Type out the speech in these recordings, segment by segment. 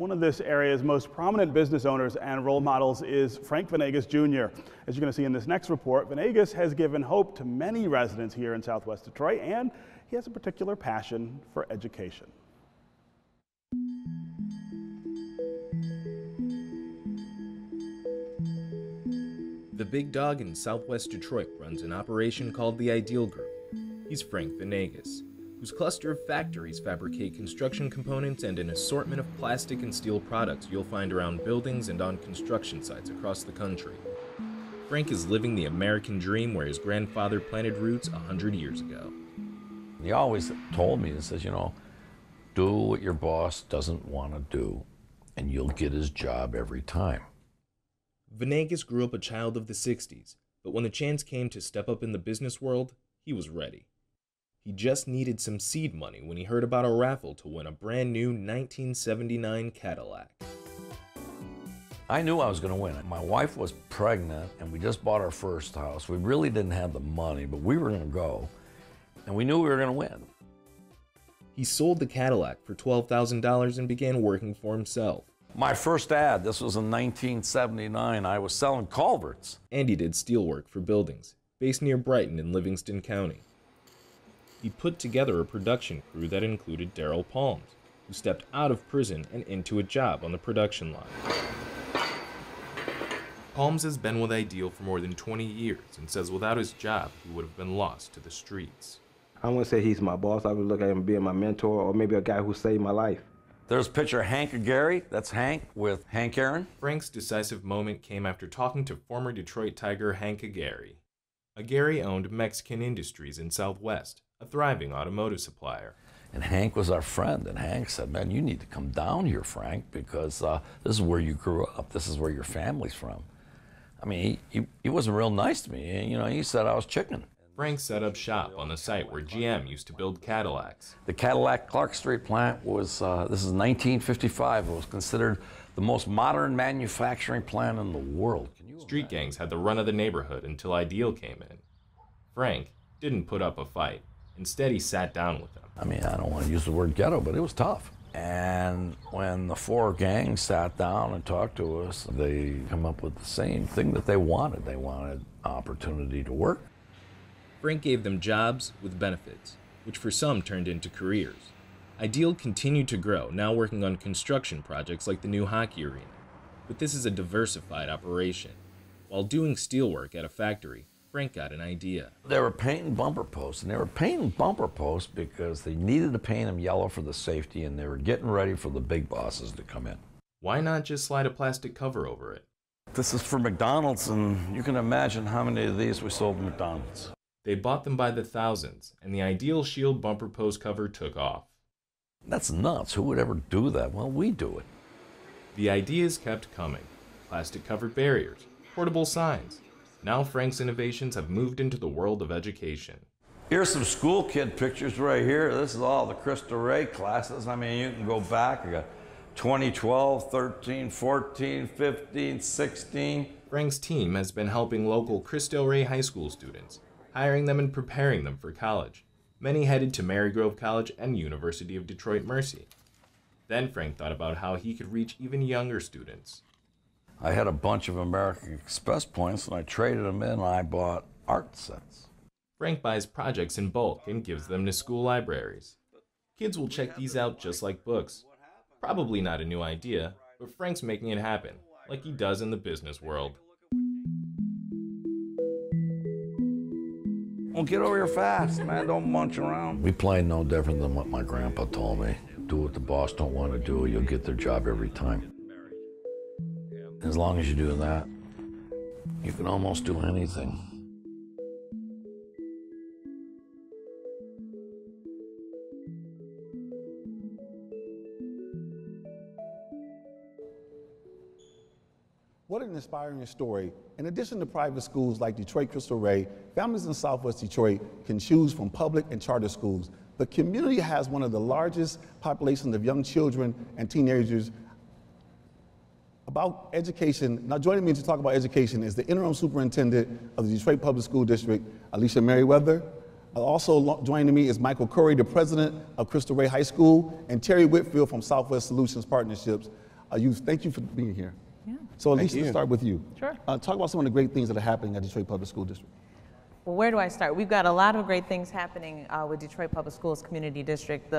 One of this area's most prominent business owners and role models is Frank Venegas Jr. As you're going to see in this next report, Venegas has given hope to many residents here in Southwest Detroit, and he has a particular passion for education. The big dog in Southwest Detroit runs an operation called the Ideal Group. He's Frank Venegas, whose cluster of factories fabricate construction components and an assortment of plastic and steel products you'll find around buildings and on construction sites across the country. Frank is living the American dream where his grandfather planted roots 100 years ago. He always told me, he says, you know, do what your boss doesn't want to do, and you'll get his job every time. Venegas grew up a child of the 60s, but when the chance came to step up in the business world, he was ready. He just needed some seed money when he heard about a raffle to win a brand new 1979 Cadillac. I knew I was going to win it. My wife was pregnant, and we just bought our first house. We really didn't have the money, but we were going to go, and we knew we were going to win. He sold the Cadillac for $12,000 and began working for himself. My first ad, this was in 1979, I was selling culverts. And he did steelwork for buildings, based near Brighton in Livingston County. He put together a production crew that included Daryl Palms, who stepped out of prison and into a job on the production line. Palms has been with Ideal for more than 20 years and says without his job, he would have been lost to the streets. I wouldn't say he's my boss. I would look at him being my mentor or maybe a guy who saved my life. There's a picture of Hank Aguirre. That's Hank with Hank Aaron. Frank's decisive moment came after talking to former Detroit Tiger Hank Aguirre. Aguirre owned Mexican Industries in Southwest, a thriving automotive supplier. And Hank was our friend, and Hank said, man, you need to come down here, Frank, because this is where you grew up. This is where your family's from. I mean, he wasn't real nice to me. And, you know, he said I was chicken. Frank set up shop on the site where GM used to build Cadillacs. The Cadillac Clark Street plant was, this is 1955, it was considered the most modern manufacturing plant in the world. Street gangs had the run of the neighborhood until Ideal came in. Frank didn't put up a fight. Instead, he sat down with them. I mean, I don't want to use the word ghetto, but it was tough. And when the four gangs sat down and talked to us, they come up with the same thing that they wanted. They wanted opportunity to work. Frank gave them jobs with benefits, which for some turned into careers. Ideal continued to grow, now working on construction projects like the new hockey arena. But this is a diversified operation. While doing steelwork at a factory, Frank got an idea. They were painting bumper posts, and they were painting bumper posts because they needed to paint them yellow for the safety, and they were getting ready for the big bosses to come in. Why not just slide a plastic cover over it? This is for McDonald's, and you can imagine how many of these we sold at McDonald's. They bought them by the thousands, and the Ideal Shield bumper post cover took off. That's nuts. Who would ever do that? Well, we do it. The ideas kept coming. Plastic-covered barriers, portable signs. Now Frank's innovations have moved into the world of education. Here's some school kid pictures right here. This is all the Cristo Rey classes. I mean, you can go back. I got 2012, 13, 14, 15, 16. Frank's team has been helping local Cristo Rey high school students, hiring them and preparing them for college. Many headed to Marygrove College and University of Detroit Mercy. Then Frank thought about how he could reach even younger students. I had a bunch of American Express points, and I traded them in, and I bought art sets. Frank buys projects in bulk and gives them to school libraries. Kids will check these out just like books. Probably not a new idea, but Frank's making it happen, like he does in the business world. Well, get over here fast, man. Don't munch around. We play no different than what my grandpa told me. Do what the boss don't want to do, you'll get their job every time. As long as you do that, you can almost do anything. What an inspiring story. In addition to private schools like Detroit Cristo Rey, families in Southwest Detroit can choose from public and charter schools. The community has one of the largest populations of young children and teenagers. About education, now joining me to talk about education is the interim superintendent of the Detroit Public School District, Alicia Merriweather. Also joining me is Michael Curry, the president of Cristo Rey High School, and Terry Whitfield from Southwest Solutions Partnerships. Youth, thank you for being here. Yeah. So Alicia, let's start with you. Sure. Talk about some of the great things that are happening at Detroit Public School District. Well, where do I start? We've got a lot of great things happening with Detroit Public Schools Community District,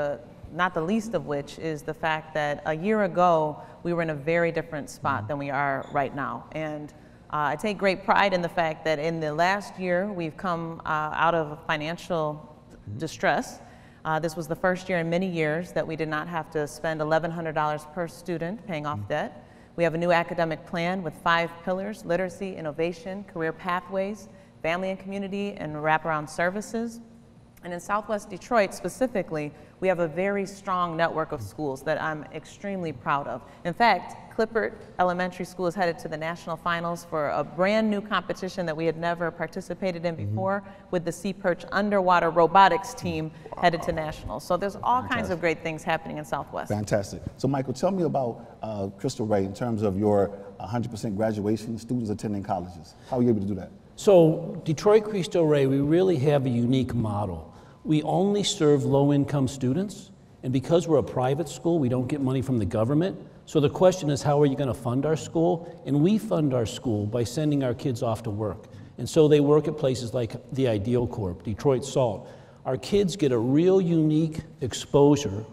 not the least of which is the fact that a year ago, we were in a very different spot than we are right now. And I take great pride in the fact that in the last year, we've come out of financial distress. This was the first year in many years that we did not have to spend $1,100 per student paying off debt. We have a new academic plan with 5 pillars: literacy, innovation, career pathways, family and community, and wraparound services. And in Southwest Detroit specifically, we have a very strong network of schools that I'm extremely proud of. In fact, Clippert Elementary School is headed to the national finals for a brand new competition that we had never participated in before, with the Sea Perch underwater robotics team headed to nationals. So there's all kinds of great things happening in Southwest. Fantastic. So Michael, tell me about Crystal Ray in terms of your 100% graduation, students attending colleges. How are you able to do that? So Detroit Cristo Rey, we really have a unique model. We only serve low-income students, and because we're a private school, we don't get money from the government. So the question is, how are you going to fund our school? And we fund our school by sending our kids off to work. And so they work at places like the Ideal Corp, Detroit Salt. Our kids get a real unique exposure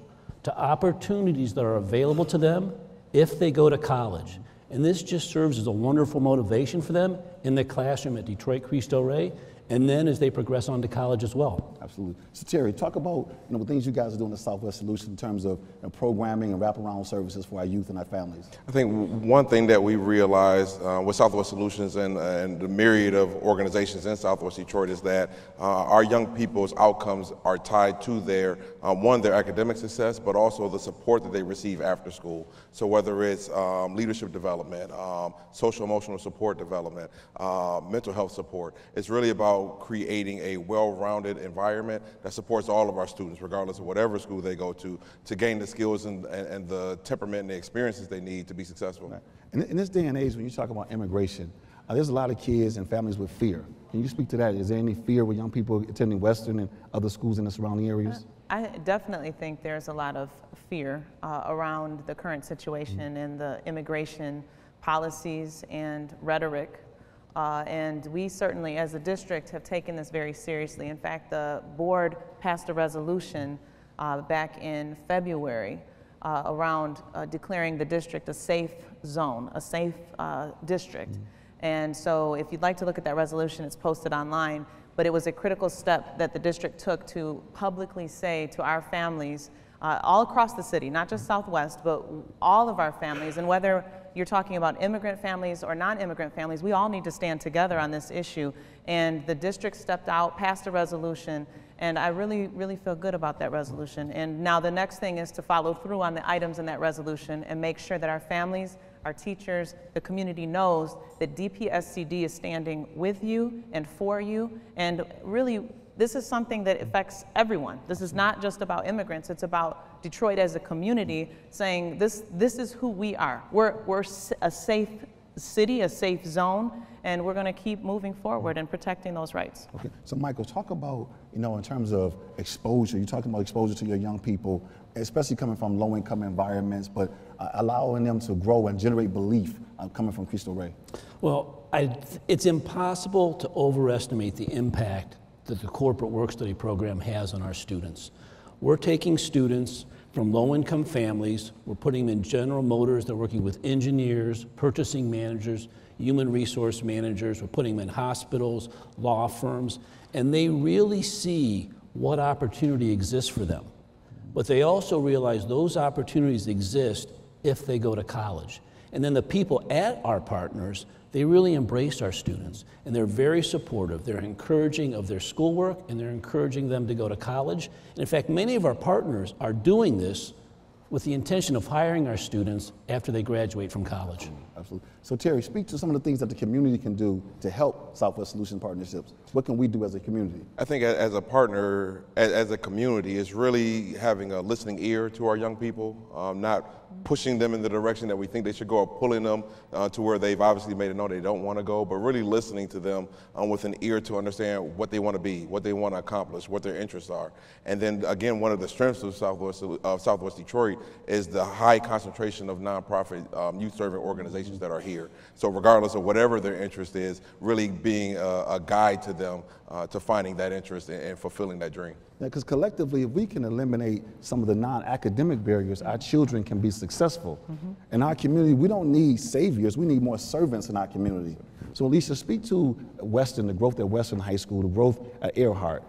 to opportunities that are available to them if they go to college. And this just serves as a wonderful motivation for them in the classroom at Detroit Cristo Rey, and then as they progress on to college as well. Absolutely. So Terry, talk about the things you guys are doing at Southwest Solutions in terms of programming and wraparound services for our youth and our families. I think one thing that we realized with Southwest Solutions and the myriad of organizations in Southwest Detroit is that our young people's outcomes are tied to their, their academic success, but also the support that they receive after school. So whether it's leadership development, social emotional support development, mental health support, it's really about creating a well-rounded environment that supports all of our students, regardless of whatever school they go to gain the skills and the temperament and the experiences they need to be successful. Right. In this day and age, when you talk about immigration, there's a lot of kids and families with fear. Can you speak to that? Is there any fear with young people attending Western and other schools in the surrounding areas? I definitely think there's a lot of fear around the current situation and the immigration policies and rhetoric. And we certainly, as a district, have taken this very seriously. In fact, the board passed a resolution back in February around declaring the district a safe zone, a safe district. And so if you'd like to look at that resolution, it's posted online. But it was a critical step that the district took to publicly say to our families all across the city, not just Southwest, but all of our families, and whether you're talking about immigrant families or non-immigrant families, we all need to stand together on this issue. And the district stepped out, passed a resolution, and I really, really feel good about that resolution. And now the next thing is to follow through on the items in that resolution and make sure that our families, our teachers, the community knows that DPSCD is standing with you and for you. And really, this is something that affects everyone. This is not just about immigrants. It's about Detroit as a community saying this is who we are. We're a safe city, a safe zone, and we're going to keep moving forward and protecting those rights. Okay. So Michael, talk about, in terms of exposure, you're talking about exposure to your young people, especially coming from low-income environments, but allowing them to grow and generate belief coming from Cristo Rey. Well, it's impossible to overestimate the impact that the corporate work-study program has on our students. We're taking students from low-income families, we're putting them in General Motors, they're working with engineers, purchasing managers, human resource managers, we're putting them in hospitals, law firms, and they really see what opportunity exists for them. But they also realize those opportunities exist if they go to college. And then the people at our partners, they really embrace our students, and they're very supportive. They're encouraging of their schoolwork, and they're encouraging them to go to college. And in fact, many of our partners are doing this with the intention of hiring our students after they graduate from college. Absolutely. So Terry, speak to some of the things that the community can do to help Southwest Solutions Partnerships. What can we do as a community? I think as a partner, as a community, is really having a listening ear to our young people, not pushing them in the direction that we think they should go, or pulling them to where they've obviously made it known they don't want to go, but really listening to them with an ear to understand what they want to be, what they want to accomplish, what their interests are. And then again, one of the strengths of Southwest Detroit is the high concentration of nonprofit youth serving organizations that are here. So regardless of whatever their interest is, really being a guide to them to finding that interest and fulfilling that dream. Because collectively, if we can eliminate some of the non-academic barriers, our children can be successful. In our community, we don't need saviors, we need more servants in our community. So Alicia, speak to Western, the growth at Western High School, the growth at Earhart.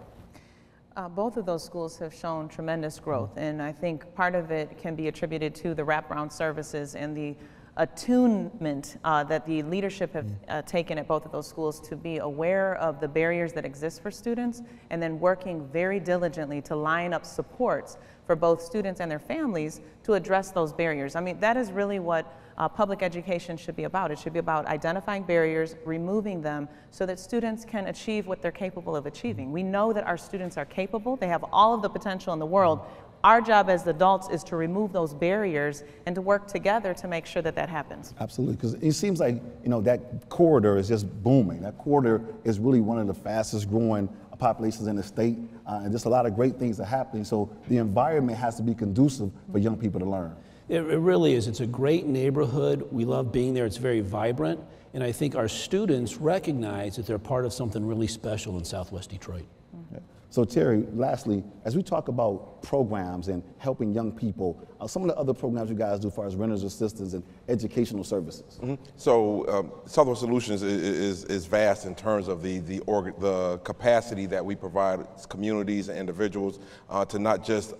Both of those schools have shown tremendous growth, and I think part of it can be attributed to the wraparound services and the attunement that the leadership have taken at both of those schools to be aware of the barriers that exist for students, and then working very diligently to line up supports for both students and their families to address those barriers. I mean, that is really what public education should be about. It should be about identifying barriers, removing them, so that students can achieve what they're capable of achieving. We know that our students are capable, they have all of the potential in the world. Our job as adults is to remove those barriers and to work together to make sure that that happens. Absolutely, because it seems like, you know, that corridor is just booming. That corridor is really one of the fastest growing populations in the state, and just a lot of great things are happening. So the environment has to be conducive for young people to learn. It really is. It's a great neighborhood. We love being there. It's very vibrant. And I think our students recognize that they're part of something really special in Southwest Detroit. Yeah. So Terry, lastly, as we talk about programs and helping young people, some of the other programs you guys do as far as renters assistance and educational services. So Southwest Solutions is vast in terms of the capacity that we provide communities and individuals to not just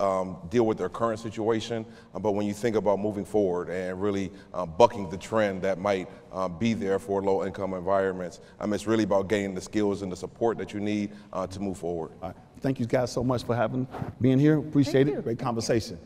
deal with their current situation, but when you think about moving forward and really bucking the trend that might be there for low-income environments, it's really about gaining the skills and the support that you need to move forward. All right. Thank you guys so much for being here. Appreciate it. Great conversation.